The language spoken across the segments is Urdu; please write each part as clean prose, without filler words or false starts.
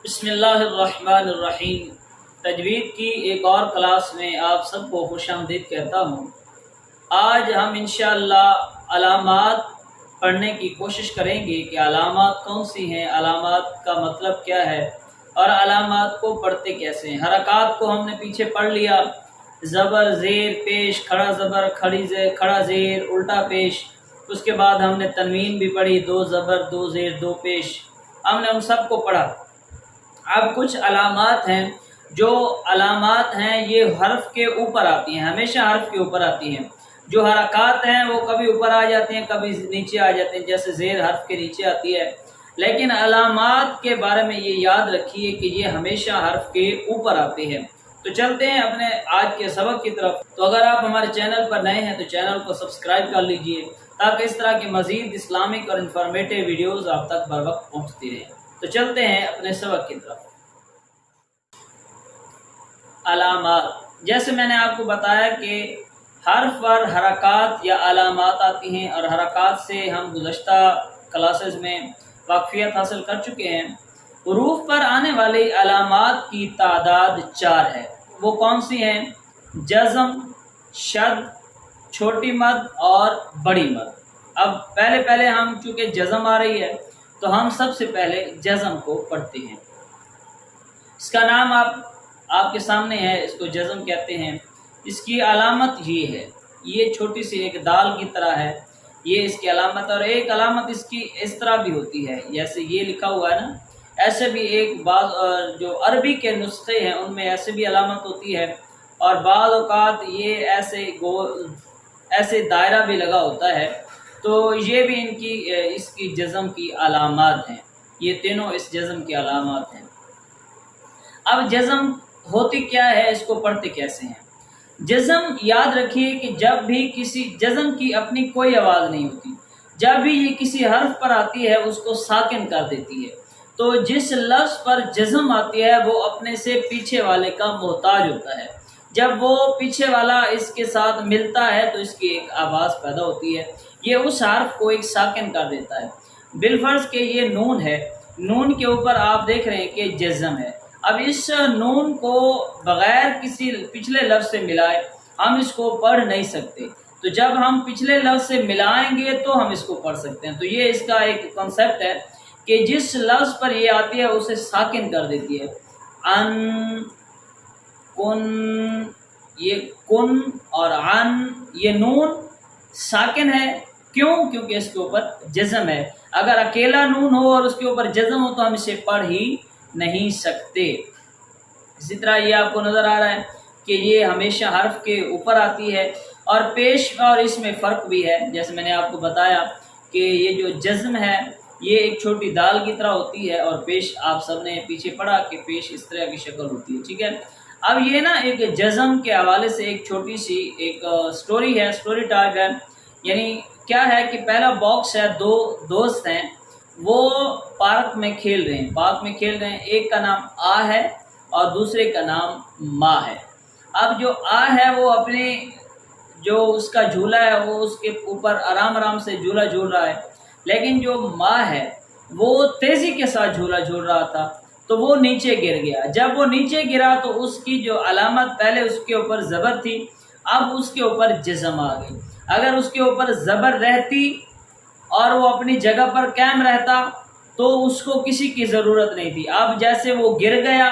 بسم اللہ الرحمن الرحیم۔ تجوید کی ایک اور کلاس میں آپ سب کو خوش آمدید کہتا ہوں۔ آج ہم انشاءاللہ علامات پڑھنے کی کوشش کریں گے کہ علامات کون سی ہیں، علامات کا مطلب کیا ہے اور علامات کو پڑھتے کیسے ہیں۔ حرکات کو ہم نے پیچھے پڑھ لیا، زبر، زیر، پیش، کھڑا زبر، کھڑا زیر، الٹا پیش۔ اس کے بعد ہم نے تنوین بھی پڑھی، دو زبر، دو زیر، دو پیش، ہم نے ان سب کو پڑھا۔ اب کچھ علامات ہیں، جو علامات ہیں یہ حرف کے اوپر آتی ہیں، ہمیشہ حرف کے اوپر آتی ہیں۔ جو حرکات ہیں وہ کبھی اوپر آ جاتے ہیں، کبھی نیچے آ جاتے ہیں، جیسے زیر حرف کے نیچے آتی ہے۔ لیکن علامات کے بارے میں یہ یاد رکھیے کہ یہ ہمیشہ حرف کے اوپر آتے ہیں۔ تو چلتے ہیں اپنے آج کے سبق کی طرف۔ تو اگر آپ ہمارے چینل پر نئے ہیں تو چینل کو سبسکرائب کر لیجئے تاکہ اس طرح کی مزید اسلامک اور انفارمیٹیو ویڈیوز آپ تک بر وقت پہنچتی رہیں۔ تو چلتے ہیں اپنے سبق کی طرف۔ علامات، جیسے میں نے آپ کو بتایا کہ حرف پر حرکات یا علامات آتی ہیں، اور حرکات سے ہم گزشتہ کلاسز میں واقفیت حاصل کر چکے ہیں۔ حروف پر آنے والی علامات کی تعداد 4 ہے۔ وہ کون سی ہیں؟ جزم، شد، چھوٹی مد اور بڑی مد۔ اب پہلے ہم چونکہ جزم آ رہی ہے تو ہم سب سے پہلے جزم کو پڑھتے ہیں۔ اس کا نام آپ کے سامنے ہے، اس کو جزم کہتے ہیں۔ اس کی علامت یہ ہے، یہ چھوٹی سی ایک دال کی طرح ہے، یہ اس کی علامت۔ اور ایک علامت اس کی اس طرح بھی ہوتی ہے، جیسے یہ لکھا ہوا ہے نا، ایسے بھی ایک بعض جو عربی کے نسخے ہیں ان میں ایسے بھی علامت ہوتی ہے، اور بعض اوقات یہ ایسے دائرہ بھی لگا ہوتا ہے۔ تو یہ بھی اس کی جزم کی علامات ہیں، یہ تینوں اس جزم کی علامات ہیں۔ اب جزم ہوتی کیا ہے، اس کو پڑھتے کیسے ہیں؟ جزم یاد رکھیے کہ جب بھی کسی جزم کی اپنی کوئی آواز نہیں ہوتی، جب بھی یہ کسی حرف پر آتی ہے اس کو ساکن کر دیتی ہے۔ تو جس لفظ پر جزم آتی ہے وہ اپنے سے پیچھے والے کا محتاج ہوتا ہے، جب وہ پیچھے والا اس کے ساتھ ملتا ہے تو اس کی ایک آواز پیدا ہوتی ہے، یہ اس حرف کو ایک ساکن کر دیتا ہے۔ بالفرض کہ یہ نون ہے، نون کے اوپر آپ دیکھ رہے ہیں کہ جزم ہے۔ اب اس نون کو بغیر کسی پچھلے لفظ سے ملائے ہم اس کو پڑھ نہیں سکتے، تو جب ہم پچھلے لفظ سے ملائیں گے تو ہم اس کو پڑھ سکتے ہیں۔ تو یہ اس کا ایک کنسیپٹ ہے کہ جس لفظ پر یہ آتی ہے اسے ساکن کر دیتی ہے۔ ان، کن، یہ کن اور ان، یہ نون ساکن ہے، کیوں؟ کیونکہ اس کے اوپر جزم ہے۔ اگر اکیلا نون ہو اور اس کے اوپر جزم ہو تو ہم اسے پڑھ ہی نہیں سکتے۔ اسی طرح یہ آپ کو نظر آ رہا ہے کہ یہ ہمیشہ حرف کے اوپر آتی ہے، اور پیش اور اس میں فرق بھی ہے۔ جیسے میں نے آپ کو بتایا کہ یہ جو جزم ہے یہ ایک چھوٹی دال کی طرح ہوتی ہے، اور پیش آپ سب نے پیچھے پڑھا کہ پیش اس طرح کی شکل ہوتی ہے، ٹھیک ہے۔ اب یہ نا ایک جزم کے حوالے سے ایک چھوٹی سی ایک سٹوری ہے، سٹوری ٹائپ ہے۔ یعنی کیا ہے کہ پہلا باکس ہے، دو دوست ہیں، وہ پارک میں کھیل رہے ہیں، ایک کا نام آ ہے اور دوسرے کا نام ماں ہے۔ اب جو آ ہے وہ اپنے جو اس کا جھولا ہے وہ اس کے اوپر آرام سے جھولا جھول رہا ہے، لیکن جو ماں ہے وہ تیزی کے ساتھ جھولا جھول رہا تھا، تو وہ نیچے گر گیا۔ جب وہ نیچے گرا تو اس کی جو علامت پہلے اس کے اوپر زبر تھی، اب اس کے اوپر جزم آ گئی۔ اگر اس کے اوپر زبر رہتی اور وہ اپنی جگہ پر قائم رہتا تو اس کو کسی کی ضرورت نہیں تھی۔ اب جیسے وہ گر گیا،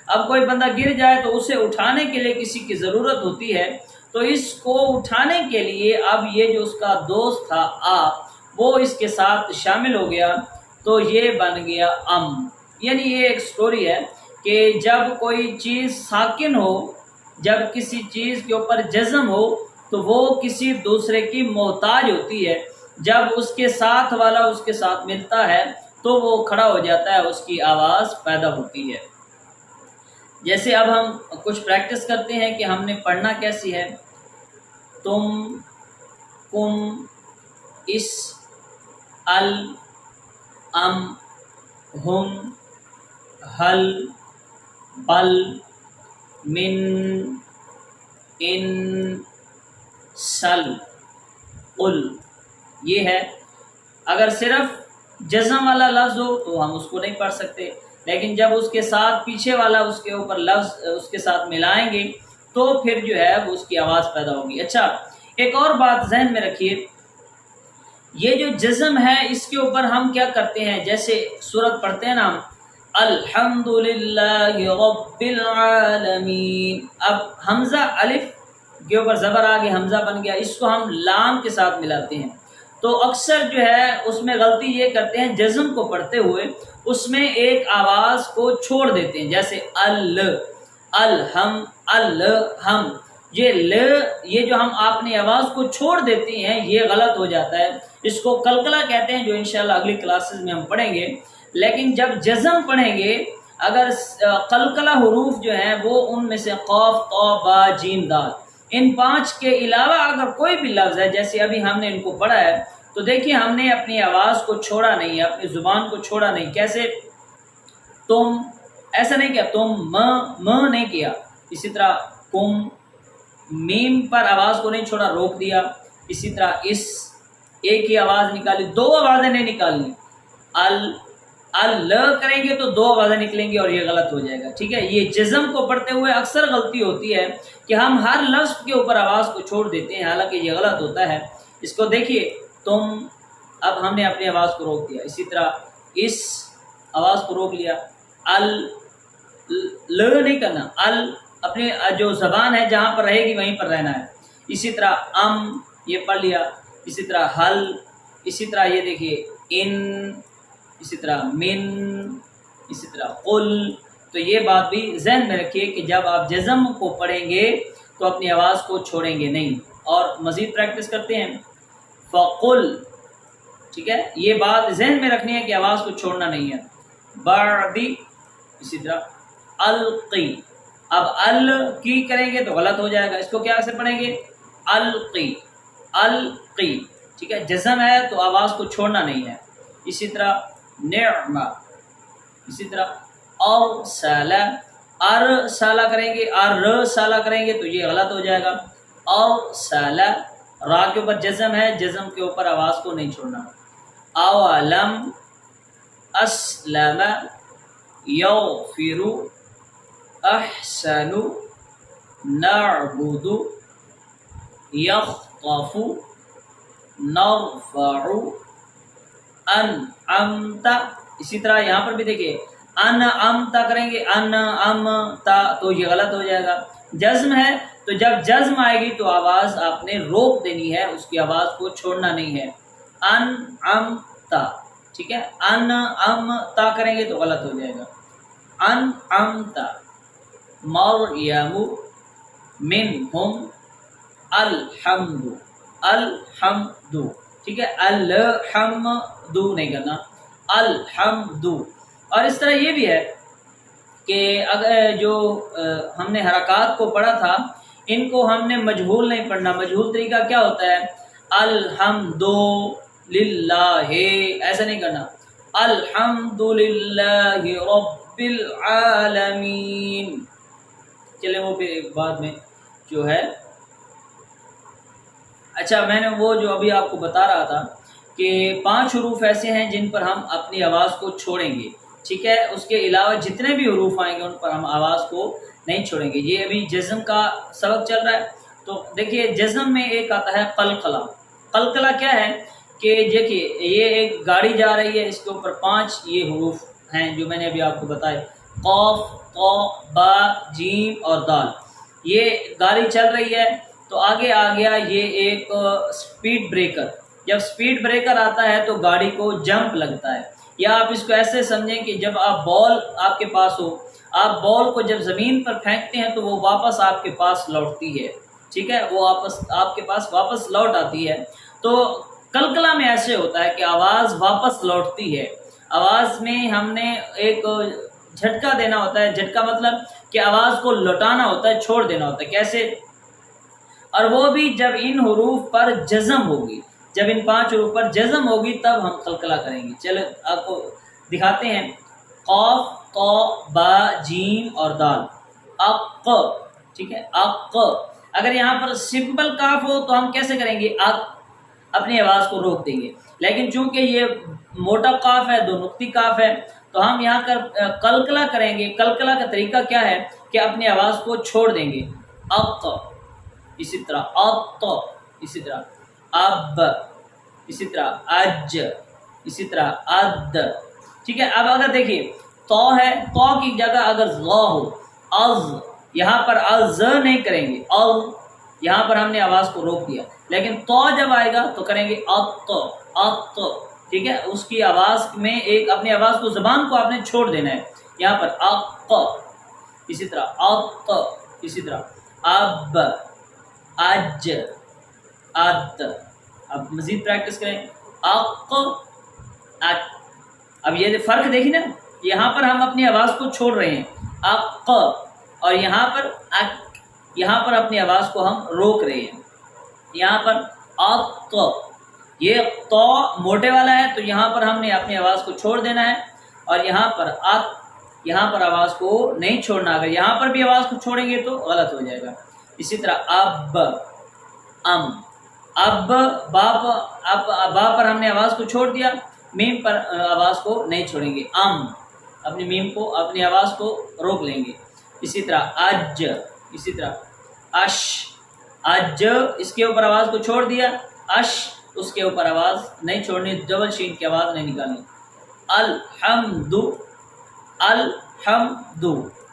اب کوئی بندہ گر جائے تو اسے اٹھانے کے لیے کسی کی ضرورت ہوتی ہے، تو اس کو اٹھانے کے لیے اب یہ جو اس کا دوست تھا آ، وہ اس کے ساتھ شامل ہو گیا، تو یہ بن گیا ام۔ یعنی یہ ایک سٹوری ہے کہ جب کوئی چیز ساکن ہو، جب کسی چیز کے اوپر جزم ہو تو وہ کسی دوسرے کی محتاج ہوتی ہے، جب اس کے ساتھ والا اس کے ساتھ ملتا ہے تو وہ کھڑا ہو جاتا ہے، اس کی آواز پیدا ہوتی ہے۔ جیسے اب ہم کچھ پریکٹس کرتے ہیں کہ ہم نے پڑھنا کیسی ہے۔ تم، کم، اس، ال، ام، ہم، ہل، بل، من، ان، سل، قل، یہ ہے۔ اگر صرف جزم والا لفظ ہو تو ہم اس کو نہیں پڑھ سکتے، لیکن جب اس کے ساتھ پیچھے والا اس کے اوپر لفظ اس کے ساتھ ملائیں گے تو پھر جو ہے وہ اس کی آواز پیدا ہوگی۔ اچھا، ایک اور بات ذہن میں رکھیے، یہ جو جزم ہے اس کے اوپر ہم کیا کرتے ہیں، جیسے سورت پڑھتے ہیں نا ہم الحمد للہ رب العالمین، اب حمزہ الف کے اوپر زبر آگے حمزہ بن گیا، اس کو ہم لام کے ساتھ ملاتے ہیں، تو اکثر جو ہے اس میں غلطی یہ کرتے ہیں جزم کو پڑھتے ہوئے اس میں ایک آواز کو چھوڑ دیتے ہیں، جیسے الہم الہم، یہ جو ہم اپنی آواز کو چھوڑ دیتے ہیں یہ غلط ہو جاتا ہے، اس کو قلقلہ کہتے ہیں، جو انشاءاللہ اگلی کلاسز میں ہم پڑھیں گے۔ لیکن جب جزم پڑھیں گے، اگر قلقلہ حروف جو ہیں وہ ان میں سے قاف طا با جیم دال، ان 5 کے علاوہ اگر کوئی بھی لفظ ہے، جیسے ابھی ہم نے ان کو پڑھا ہے، تو دیکھیے ہم نے اپنی آواز کو چھوڑا نہیں ہے، اپنی زبان کو چھوڑا نہیں۔ کیسے؟ تم ایسا نہیں کیا، تم م نہیں کیا، اسی طرح کم، میم پر آواز کو نہیں چھوڑا، روک دیا، اسی طرح اس، ایک ہی آواز نکالی، 2 آوازیں نہیں نکالنی، ال کریں گے تو 2 آوازیں نکلیں گی اور یہ غلط ہو جائے گا، ٹھیک ہے۔ یہ جزم کو پڑھتے ہوئے اکثر غلطی ہوتی ہے کہ ہم ہر لفظ کے اوپر آواز کو چھوڑ دیتے ہیں، حالانکہ یہ غلط ہوتا ہے۔ اس کو دیکھیے، تم، اب ہم نے اپنی آواز کو روک دیا، اسی طرح اس آواز کو روک لیا، نہیں کرنا، اپنی جو زبان ہے جہاں پر رہے گی وہیں پر رہنا ہے، اسی طرح یہ پڑھ لیا، اسی طرح حل، اسی طرح یہ دیکھیے ان، اسی طرح من، اسی طرح قل، تو یہ بات بھی ذہن میں رکھیے کہ جب آپ جزم کو پڑھیں گے تو اپنی آواز کو چھوڑیں گے نہیں۔ اور مزید پریکٹس کرتے ہیں، فقل، ٹھیک ہے، یہ بات ذہن میں رکھنی ہے کہ آواز کو چھوڑنا نہیں ہے۔ بعدی، اسی طرح القی، اب کی کریں گے تو غلط ہو جائے گا، اس کو کیا سے پڑھیں گے؟ القی، القی، ٹھیک ہے، جزم ہے تو آواز کو چھوڑنا نہیں ہے۔ اسی طرح نعمہ، اسی طرح ارسلہ، ارسلہ کریں گے، ارسلہ کریں گے تو یہ غلط ہو جائے گا۔ ارسلہ، را کے اوپر جزم ہے، جزم کے اوپر آواز کو نہیں چھوڑنا۔ اولم، اسلم، یغفر، احسن، نعبد، یخطف، نرفع، انعمت، اسی طرح یہاں پر بھی دیکھیے انعمت کریں گے، انعمت تو یہ غلط ہو جائے گا۔ جزم ہے تو جب جزم آئے گی تو آواز آپ نے روک دینی ہے، اس کی آواز کو چھوڑنا نہیں ہے۔ انعمت، ٹھیک ہے، انعمت کریں گے تو غلط ہو جائے گا۔ انعمت، مریم، منہم، الحمد، الحمد، ٹھیک ہے، الحمد نہیں کرنا، الحمد۔ اور اس طرح یہ بھی ہے کہ اگر جو ہم نے حرکات کو پڑھا تھا ان کو ہم نے مجہول نہیں پڑھنا۔ مجہول طریقہ کیا ہوتا ہے؟ الحمد للہ، ایسا نہیں کرنا، الحمد للہ رب العالمین۔ چلے وہ پھر بعد میں جو ہے، اچھا میں نے وہ جو ابھی آپ کو بتا رہا تھا کہ 5 حروف ایسے ہیں جن پر ہم اپنی آواز کو چھوڑیں گے، ٹھیک ہے، اس کے علاوہ جتنے بھی حروف آئیں گے ان پر ہم آواز کو نہیں چھوڑیں گے۔ یہ ابھی جزم کا سبق چل رہا ہے، تو دیکھیے جزم میں ایک آتا ہے قلقلہ۔ قلقلہ کیا ہے کہ دیکھیے یہ ایک گاڑی جا رہی ہے، اس کے اوپر 5 یہ حروف ہیں جو میں نے ابھی آپ کو بتائے، قاف، طا، با، جیم اور دال۔ یہ گاڑی چل رہی ہے تو آگے آ گیا یہ ایک سپیڈ بریکر۔ جب سپیڈ بریکر آتا ہے تو گاڑی کو جمپ لگتا ہے، یا آپ اس کو ایسے سمجھیں کہ جب آپ بال آپ کے پاس ہو، آپ بال کو جب زمین پر پھینکتے ہیں تو وہ واپس آپ کے پاس لوٹتی ہے، ٹھیک ہے، وہ آپ کے پاس واپس لوٹ آتی ہے۔ تو قلقلہ میں ایسے ہوتا ہے کہ آواز واپس لوٹتی ہے، آواز میں ہم نے ایک جھٹکا دینا ہوتا ہے۔ جھٹکا مطلب کہ آواز کو لوٹانا ہوتا ہے، چھوڑ دینا ہوتا ہے۔ کیسے؟ اور وہ بھی جب ان حروف پر جزم ہوگی، جب ان 5 حروف پر جزم ہوگی تب ہم قلقلہ کریں گے۔ چلو آپ کو دکھاتے ہیں، قاف، طا، با، جیم اور دال، اق، ٹھیک ہے، اق۔ اگر یہاں پر سمپل کاف ہو تو ہم کیسے کریں گے؟ اق، اپنی آواز کو روک دیں گے، لیکن چونکہ یہ موٹا کاف ہے، 2 نقطی کاف ہے تو ہم یہاں کر قلقلہ کریں گے. قلقلہ کا طریقہ کیا ہے کہ اپنی آواز کو چھوڑ دیں گے. اق، اسی طرح اط، اسی طرح اب، اسی طرح اج، اسی طرح اد. ٹھیک ہے. اب اگر دیکھیے تو ہے، تو کی جگہ اگر ظ ہو، از، یہاں پر از نہیں کریں گے، از یہاں پر ہم نے آواز کو روک دیا. لیکن تو جب آئے گا تو کریں گے اط، اط. ٹھیک ہے. اس کی آواز میں ایک اپنی آواز کو، زبان کو آپ نے چھوڑ دینا ہے. یہاں پر اق، اسی طرح اط، اسی طرح اب، اج، اد. اب مزید پریکٹس کریں. اق، اک. اب یہ فرق دیکھیں نا، یہاں پر ہم اپنی آواز کو چھوڑ رہے ہیں اق، اور یہاں پر اک، یہاں پر اپنی آواز کو ہم روک رہے ہیں. یہاں پر اط، یہ تو موٹے والا ہے تو یہاں پر ہم نے اپنی آواز کو چھوڑ دینا ہے. اور یہاں پر اک، یہاں پر آواز کو نہیں چھوڑنا. اگر یہاں پر بھی آواز کو چھوڑیں گے تو غلط ہو جائے گا. اسی طرح اب، ام. اب با پر ہم نے آواز کو چھوڑ دیا، میم پر آواز کو نہیں چھوڑیں گے. ام، اپنی میم کو، اپنی آواز کو روک لیں گے. اسی طرح اج، اسی طرح اش. اج اس کے اوپر آواز کو چھوڑ دیا، اش اس کے اوپر آواز نہیں چھوڑنی، ڈبل شین کی آواز نہیں نکالنی. الحمد، الحمد.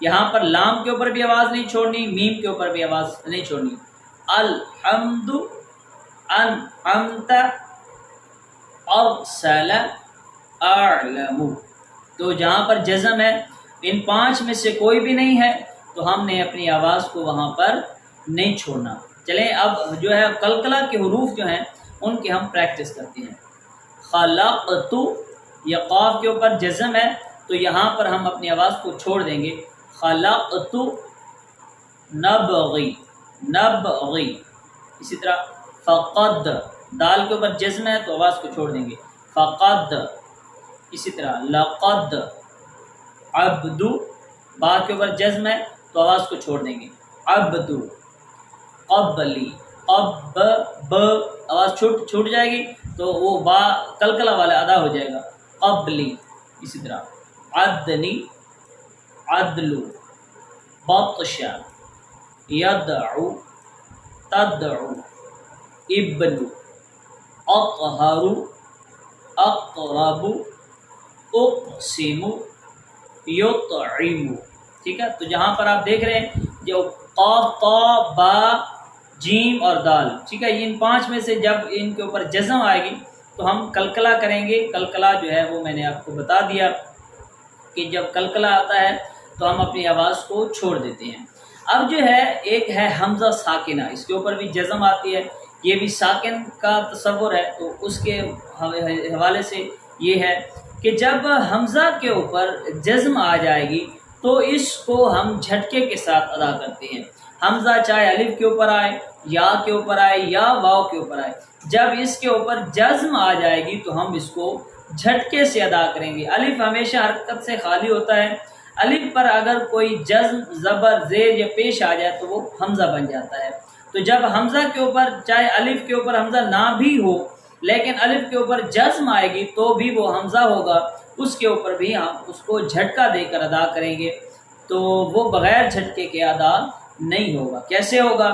یہاں پر لام کے اوپر بھی آواز نہیں چھوڑنی، میم کے اوپر بھی آواز نہیں چھوڑنی. الحمد، انعمت، ارسل، اعلم. تو جہاں پر جزم ہے، ان 5 میں سے کوئی بھی نہیں ہے تو ہم نے اپنی آواز کو وہاں پر نہیں چھوڑنا. چلیں اب جو ہے قلقلہ کے حروف جو ہیں ان کی ہم پریکٹس کرتے ہیں. خلقت، یہ قاف کے اوپر جزم ہے تو یہاں پر ہم اپنی آواز کو چھوڑ دیں گے. خلقت، نبغی، نبغی. اسی طرح فقد، دال کے اوپر جزم ہے تو آواز کو چھوڑ دیں گے. فقد. اسی طرح لقد، عبد، با کے اوپر جزم ہے تو آواز کو چھوڑ دیں گے. عبد. قبلی، قب، ب آواز چھوٹ جائے گی تو وہ با قلقلہ والا ادا ہو جائے گا. قبلی. اسی طرح عدنی، عدل. بطش، یدعو، تدعو. ابن، اطہر، اقرب، اقسم، یطعم. ٹھیک ہے. تو جہاں پر آپ دیکھ رہے ہیں جو قاف، طا، با، جیم اور دال، ٹھیک ہے، ان 5 میں سے جب ان کے اوپر جزم آئے گی تو ہم قلقلہ کریں گے. قلقلہ جو ہے وہ میں نے آپ کو بتا دیا کہ جب قلقلہ آتا ہے تو ہم اپنی آواز کو چھوڑ دیتے ہیں. اب جو ہے ایک ہے حمزہ ساکنہ، اس کے اوپر بھی جزم آتی ہے، یہ بھی ساکن کا تصور ہے. تو اس کے حوالے سے یہ ہے کہ جب حمزہ کے اوپر جزم آ جائے گی تو اس کو ہم جھٹکے کے ساتھ ادا کرتے ہیں. حمزہ چاہے الف کے اوپر آئے، یا کے اوپر آئے یا واو کے اوپر آئے، جب اس کے اوپر جزم آ جائے گی تو ہم اس کو جھٹکے سے ادا کریں گے. الف ہمیشہ حرکت سے خالی ہوتا ہے. الف پر اگر کوئی جزم، زبر، زیر یا پیش آ جائے تو وہ حمزہ بن جاتا ہے. تو جب حمزہ کے اوپر، چاہے الف کے اوپر حمزہ نہ بھی ہو لیکن الف کے اوپر جزم آئے گی تو بھی وہ حمزہ ہوگا، اس کے اوپر بھی ہم اس کو جھٹکا دے کر ادا کریں گے. تو وہ بغیر جھٹکے کے ادا نہیں ہوگا. کیسے ہوگا؟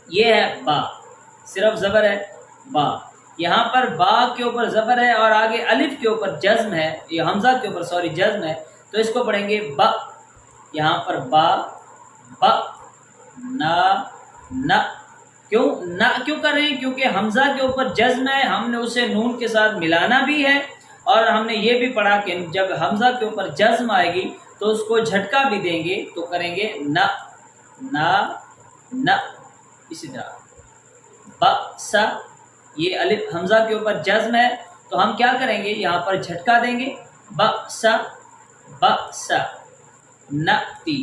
یہ ہے با، صرف زبر ہے با. یہاں پر با کے اوپر زبر ہے اور آگے الف کے اوپر جزم ہے، یہ حمزہ کے اوپر جزم ہے تو اس کو پڑھیں گے با. یہاں پر با، با، نا، نا. کیوں کر رہے ہیں؟ کیونکہ حمزہ کے اوپر جزم ہے، ہم نے اسے نون کے ساتھ ملانا بھی ہے اور ہم نے یہ بھی پڑھا کہ جب حمزہ کے اوپر جزم آئے گی تو اس کو جھٹکا بھی دیں گے تو کریں گے نا، نا، نا. اسی طرح با، سا، یہ الف حمزہ کے اوپر جزم ہے تو ہم کیا کریں گے؟ یہاں پر جھٹکا دیں گے. با، سا، با، سا. نأتی،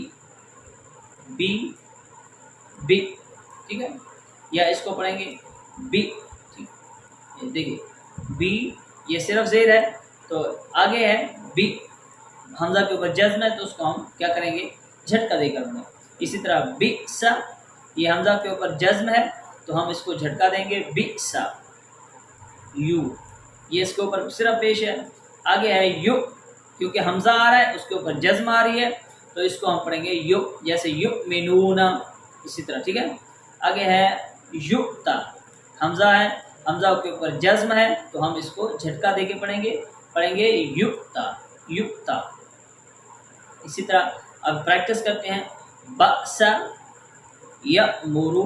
بی، بی. ٹھیک ہے. یا اس کو پڑھیں گے بی. ٹھیک، دیکھیے بی، یہ صرف زیر ہے تو آگے ہے بی، حمزہ کے اوپر جزم ہے تو اس کو ہم کیا کریں گے؟ جھٹکا دے کر دیں. اسی طرح بی سا، یہ حمزہ کے اوپر جزم ہے تو ہم اس کو جھٹکا دیں گے بی سا. یو، یہ اس کے اوپر صرف پیش ہے. آگے ہے یو، کیونکہ حمزہ آ رہا ہے اس کے اوپر جزم آ رہی ہے، تو اس کو ہم پڑھیں گے یو، جیسے یؤمنون، اسی طرح، ٹھیک ہے۔ آگے ہے یؤتا، حمزہ ہے، حمزہ کے اوپر جزم ہے تو ہم اس کو جھٹکا دے کے پڑھیں گے یؤتا، یؤتا۔ اسی طرح اب پریکٹس کرتے ہیں، بأس یأمر،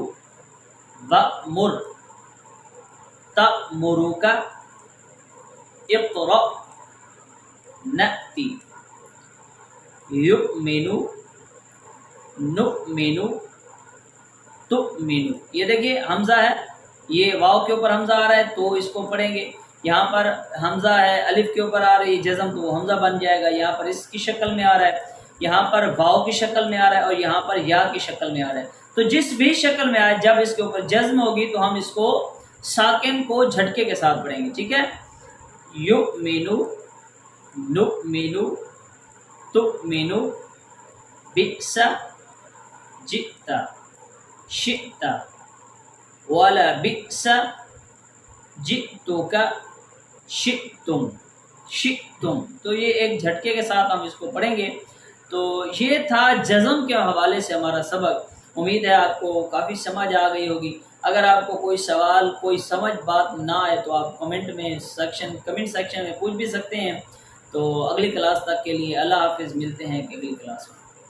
وأمر، تأمرک، اقرأ، نأتی، یؤمن، نؤمن، تؤمن۔ یہ دیکھیے حمزہ ہے، یہ واو کے اوپر حمزہ آ رہا ہے تو اس کو پڑھیں گے، یہاں پر حمزہ ہے الف کے اوپر آ رہی ہے جزم تو وہ حمزہ بن جائے گا، یہاں پر اس کی شکل میں آ رہا ہے، یہاں پر واو کی شکل میں آ رہا ہے اور یہاں پر یا کی شکل میں آ رہا ہے، تو جس بھی شکل میں آئے جب اس کے اوپر جزم ہوگی تو ہم اس کو ساکن کو جھٹکے کے ساتھ پڑھیں گے، ٹھیک ہے۔ یؤمن، نؤمن، تؤمن، بئس، جئت، شئت، ولبئس، جئتک، شئتم، شئتم۔ تو یہ ایک جھٹکے کے ساتھ ہم اس کو پڑھیں گے۔ تو یہ تھا جزم کے حوالے سے ہمارا سبق، امید ہے آپ کو کافی سمجھ آ گئی ہوگی۔ اگر آپ کو کوئی سوال، کوئی سمجھ بات نہ آئے تو آپ کمنٹ سیکشن میں پوچھ بھی سکتے ہیں۔ تو اگلی کلاس تک کے لیے اللہ حافظ، ملتے ہیں اگلی کلاس میں۔